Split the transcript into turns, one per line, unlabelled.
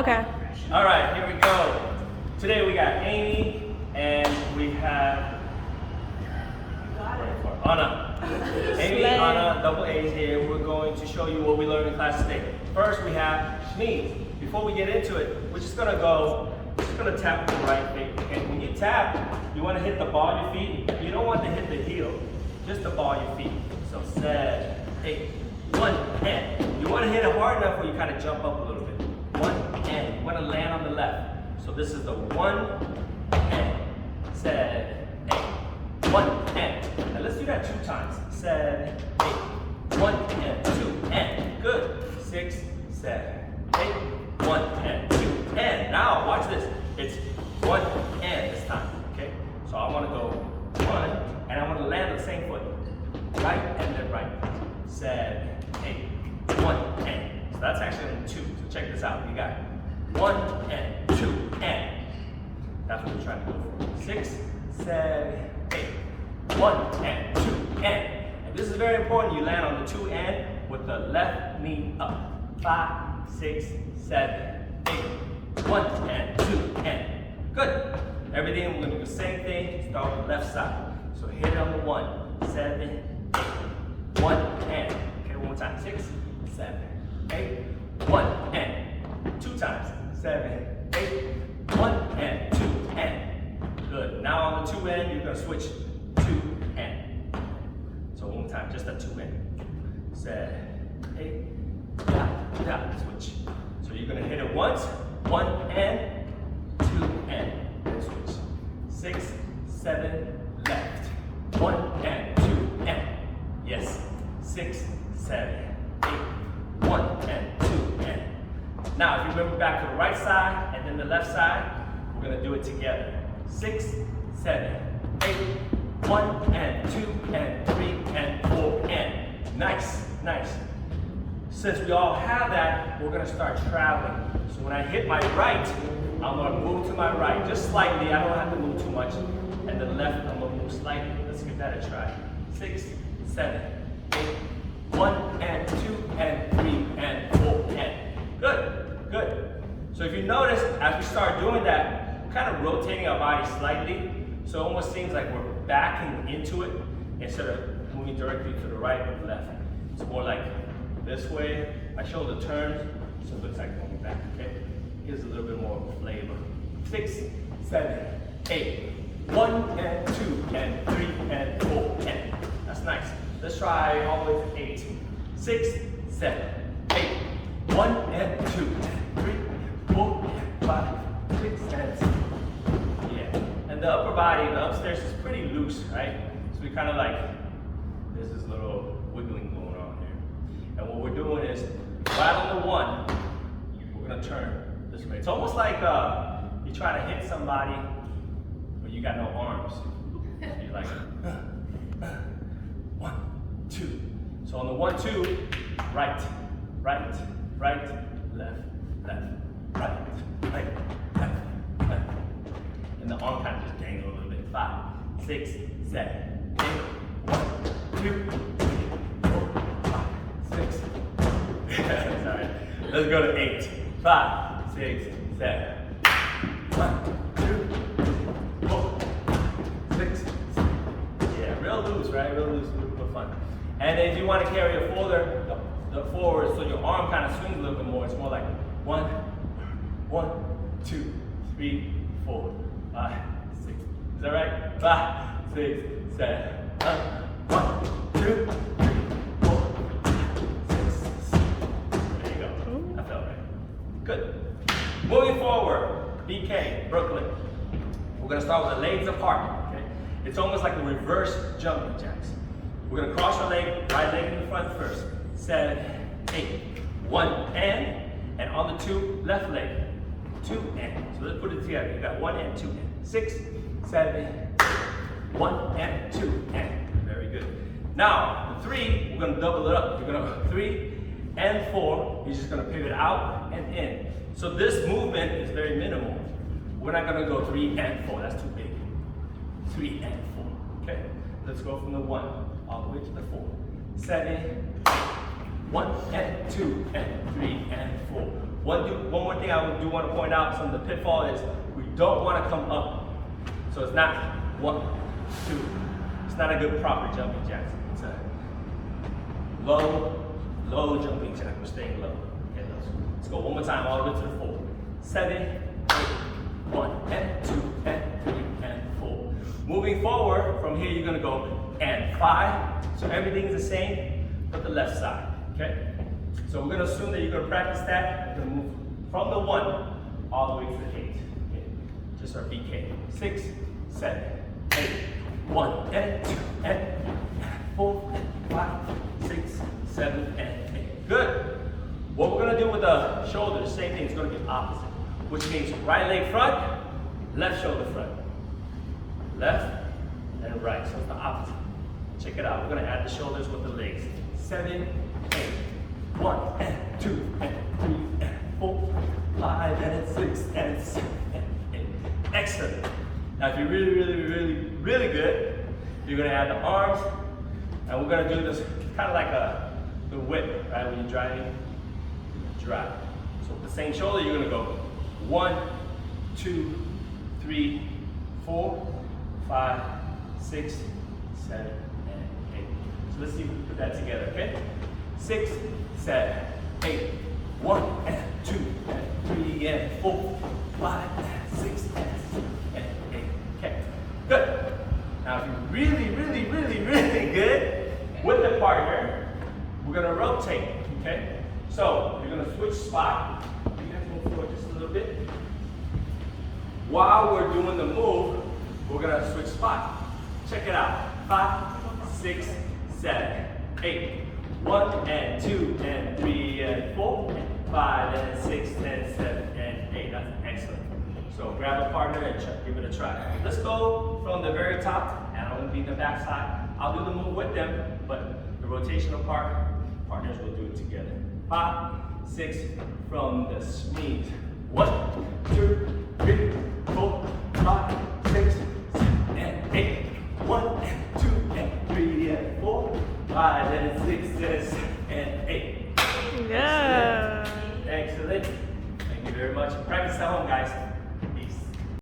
Okay.
All right, here we go. Today we got Amy and we have Anna. Amy, Anna, double A's here. We're going to show you what we learned in class today. First, we have Smeeze. Before we get into it, we're just gonna tap the right feet. Okay, when you tap, you want to hit the ball of your feet. You don't want to hit the heel, just the ball of your feet. So 7, 8, 1, and. You want to hit it hard enough where you kind of jump up a little bit. 1 and. You want to land on the left. So this is the 1 and. 7, 8, 1 and. Now let's do that 2 times. 7, 8, 1 and 2 and. Good. 6, 7, 8, 1 and 2 and. Now watch this. It's 1 and this time. Okay. So I want to go 1 and I want to land on the same foot. Right and then right. 7, 8, 1 and. So that's actually on 2. So check this out. You got 1 and 2 and. That's what we're trying to go for. 6, 7, 8, 1 and 2 and. And this is very important. You land on the 2 and with the left knee up. 5, 6, 7, 8, 1 and 2 and. Good. Everything, we're going to do the same thing. Start with the left side. So hit it on the 1, 7, 8, 1 and. Okay, one more time. 6, 7, 8, 1 and. 2 times. 7, 8, 1 and 2 and. Good. Now on the 2 and, you're going to switch 2 and. So one more time, just that 2 and. 7, 8, yeah, switch. So you're going to hit it once, 1 and, 2 and. Then switch. 6, 7, left. 1 and 2 and. Yes. 6, 7, 8, 1 and 2 and. Now, if you remember back to the right side and then the left side, we're going to do it together. 6, 7, 8, 1 and 2 and 3 and 4 and. Nice, nice. Since we all have that, we're going to start traveling. So when I hit my right, I'm going to move to my right, just slightly. I don't have to move too much. And the left, I'm going to move slightly. Let's give that a try. 6, 7, 8, 1 and 2 and 3 and 4 and. Good, good. So if you notice, as we start doing that, we're kind of rotating our body slightly. So it almost seems like we're backing into it instead of moving directly to the right or the left. It's more like this way. My shoulder turns, so it looks like going back, okay? Gives a little bit more flavor. 6, 7, 8, 1 and 2 and 3 and 4 and. That's nice. Let's try all the way to 8. 6, 7, 8, 1 and 2 and 3, 4 and 5, 6 and 7. Yeah. And the upper body, the upstairs is pretty loose, right? So we kind of like, there's this little wiggling going on here. And what we're doing is, right on the 1, we're going to turn this way. It's almost like you try to hit somebody but you got no arms. You're like, 1, 2. So on the 1, 2, right, right, right, left, left, right, right, left, left. And the arm kind of just dangle a little bit. 5, 6, 7, 8, 1, 2, 3, 4, 5, 6. Sorry. Let's go to 8. 5, 6, 7. 1, 2, 4, 6. Yeah, real loose, right? Real loose, real fun. And then if you want to carry it further, the forward, so your arm kind of swings a little bit more. It's more like 1, 1, 2, 3, 4, 5, 6. Is that right? 5, 6, 7. 1, 2, 3, 4, 5, 6. There you go. I felt right. Good. Moving forward, BK, Brooklyn. We're going to start with the legs apart. Okay? It's almost like a reverse jumping jacks. We're going to cross your leg, right leg in the front first. 7, 8, 1 and on the 2, left leg, 2 and. So let's put it together. You got 1 and 2 and. 6, 7, 8, 1 and 2 and. Very good. Now, the 3, we're going to double it up. You're going to 3 and 4. You're just going to pivot out and in. So this movement is very minimal. We're not going to go 3 and 4. That's too big. 3 and 4. Okay. Let's go from the 1 all the way to the 4. 7, 1 and 2 and 3 and 4. One more thing I do want to point out, some of the pitfall is we don't want to come up. So it's not 1, 2. It's not a good proper jumping jack. It's a low jumping jack. We're staying low. Okay, let's go one more time, all the way to the 4. 7, 8, 1, and 2, and 3, and 4. Moving forward, from here you're gonna go and 5. So everything's the same, but the left side, okay? So we're gonna assume that you're gonna practice that. We're gonna move from the 1 all the way to the 8. Okay? Just our BK. 6, 7, 8, 1, and 2, and 4, 5, 6, 7, and 8. Good. What we're gonna do with the shoulders, same thing, it's gonna be opposite, which means right leg front, left shoulder front. Left and right, so it's the opposite. Check it out, we're gonna add the shoulders with the legs. 7, 8, 1, and 2, and 3, and 4, 5, and 6, and 7, and 8. Excellent. Now if you're really good, you're gonna add the arms, and we're gonna do this kind of like the whip, right? When you're driving, drive. So with the same shoulder, you're gonna go 1, 2, 3, 4, 5, 6, 7, and 8. So let's see if we can put that together, okay? 6, 7, 8, 1, and 2, and 3, and 4, 5, and 6, and 7, and 8. Okay, good. Now if you're really good with the partner, we're gonna rotate, okay? So you're gonna switch spot. You guys move forward just a little bit. While we're doing the move, we're gonna switch spot. Check it out. 5, 6, 7, 8. 1, and 2, and 3, and 4, 5, and 6, and 7, and 8. That's excellent. So grab a partner and give it a try. Let's go from the very top, and I'm gonna be in the back side. I'll do the move with them, but the rotational part, partners will do it together. 5, 6, from the Smeeze. 1, 2, 3, 4, 5, 6, 7, and 8. 1, and 2, and 3, and 4, 5, and 6, and 7, and 8.
Yeah.
Excellent. Thank you very much. Practice at home, guys.